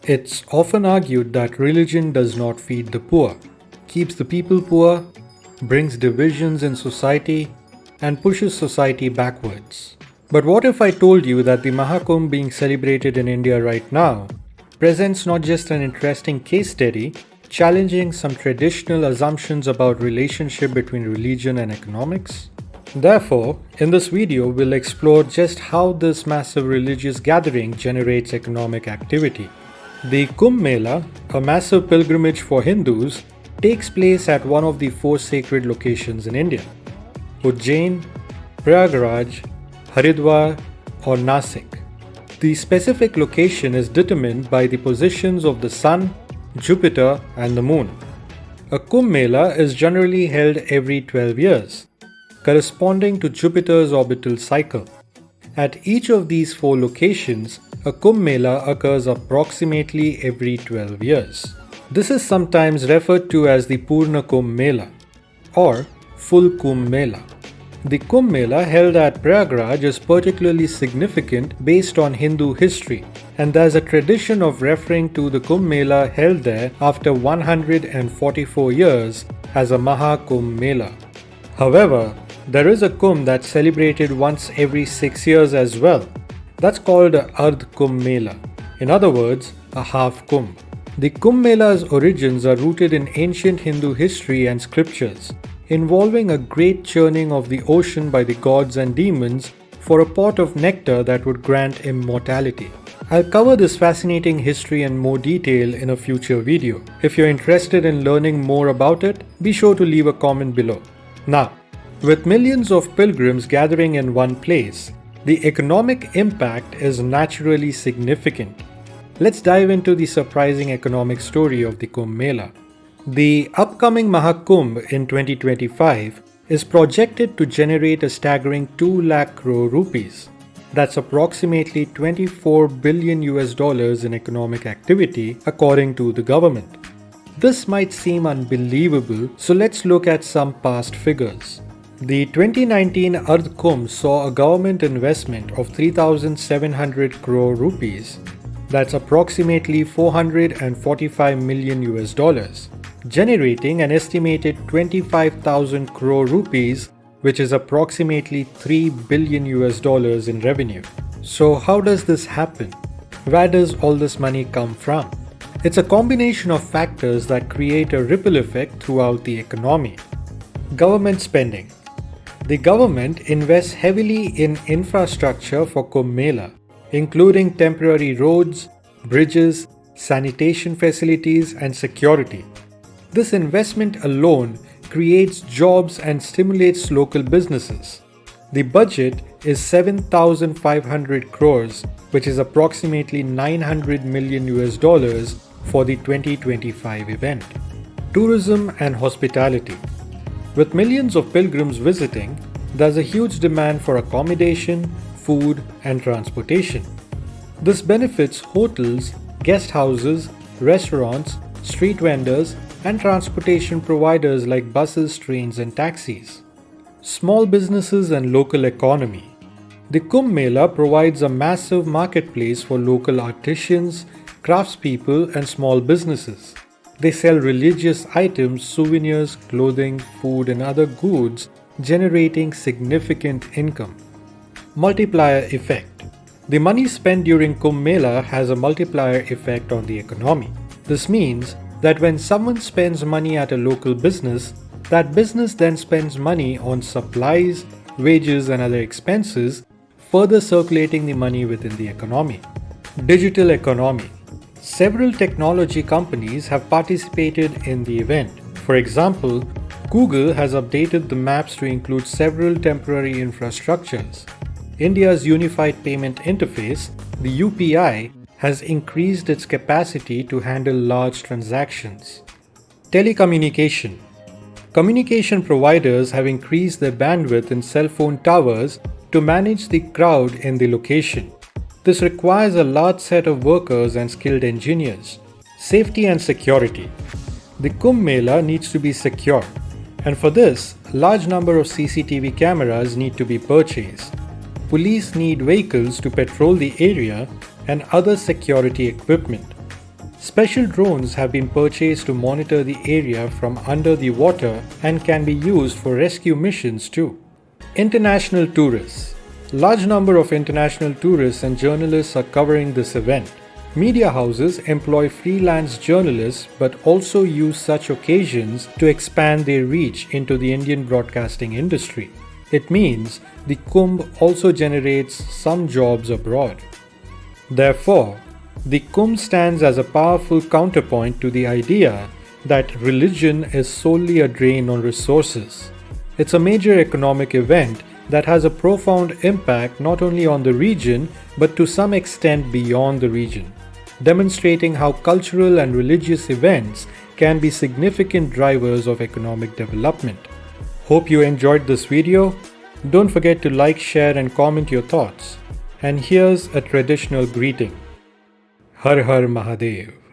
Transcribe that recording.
It's often argued that religion does not feed the poor, keeps the people poor, brings divisions in society, and pushes society backwards. But what if I told you that the Mahakumbh being celebrated in India right now presents not just an interesting case study, challenging some traditional assumptions about relationship between religion and economics? Therefore, in this video, we'll explore just how this massive religious gathering generates economic activity. The Kumbh Mela, a massive pilgrimage for Hindus, takes place at one of the four sacred locations in India: Ujjain, Prayagraj, Haridwar, or Nashik. The specific location is determined by the positions of the Sun, Jupiter, and the Moon. A Kumbh Mela is generally held every 12 years, corresponding to Jupiter's orbital cycle. At each of these four locations, a Kumbh Mela occurs approximately every 12 years. This is sometimes referred to as the Purna Kumbh Mela or full Kumbh Mela. The Kumbh Mela held at Prayagraj is particularly significant based on Hindu history, and there's a tradition of referring to the Kumbh Mela held there after 144 years as a Mahakumbh Mela. However, there is a Kumbh that's celebrated once every 6 years as well. That's called a Ardh Kumbh Mela, in other words, a half Kumbh. The Kumbh Mela's origins are rooted in ancient Hindu history and scriptures, involving a great churning of the ocean by the gods and demons for a pot of nectar that would grant immortality. I'll cover this fascinating history in more detail in a future video. If you're interested in learning more about it, be sure to leave a comment below. Now, with millions of pilgrims gathering in one place, the economic impact is naturally significant. Let's dive into the surprising economic story of the Kumbh Mela. The upcoming Mahakumbh in 2025 is projected to generate a staggering 2 lakh crore rupees. That's approximately $24 billion in economic activity according to the government. This might seem unbelievable, so let's look at some past figures. The 2019 Ardh Kumbh saw a government investment of 3,700 crore rupees. That's approximately $445 million, generating an estimated 25,000 crore rupees, which is approximately $3 billion in revenue. So how does this happen? Where does all this money come from? It's a combination of factors that create a ripple effect throughout the economy. Government spending. The government invests heavily in infrastructure for Kumbh Mela, including temporary roads, bridges, sanitation facilities, and security. This investment alone creates jobs and stimulates local businesses. The budget is 7,500 crores, which is approximately $900 million for the 2025 event. Tourism and hospitality. With millions of pilgrims visiting, there's a huge demand for accommodation, food, and transportation. This benefits hotels, guest houses, restaurants, street vendors, and transportation providers like buses, trains, and taxis. Small businesses and local economy. The Kumbh Mela provides a massive marketplace for local artisans, craftspeople, and small businesses. They sell religious items, souvenirs, clothing, food, and other goods, generating significant income. Multiplier Effect. The money spent during Kumbh Mela has a multiplier effect on the economy. This means that when someone spends money at a local business, that business then spends money on supplies, wages, and other expenses, further circulating the money within the economy. Digital economy. Several technology companies have participated in the event. For example, Google has updated the maps to include several temporary infrastructures. India's Unified Payment Interface, the UPI, has increased its capacity to handle large transactions. Telecommunication. Communication providers have increased their bandwidth in cell phone towers to manage the crowd in the location. This requires a large set of workers and skilled engineers. Safety and security. The Kumbh Mela needs to be secure, and for this, a large number of CCTV cameras need to be purchased. Police need vehicles to patrol the area and other security equipment. Special drones have been purchased to monitor the area from under the water and can be used for rescue missions too. International tourists. Large number of international tourists and journalists are covering this event. Media houses employ freelance journalists but also use such occasions to expand their reach into the Indian broadcasting industry. It means the Kumbh also generates some jobs abroad. Therefore, the Kumbh stands as a powerful counterpoint to the idea that religion is solely a drain on resources. It's a major economic event that has a profound impact not only on the region but to some extent beyond the region, demonstrating how cultural and religious events can be significant drivers of economic development. Hope you enjoyed this video. Don't forget to like, share and comment your thoughts. And here's a traditional greeting. Har Har Mahadev.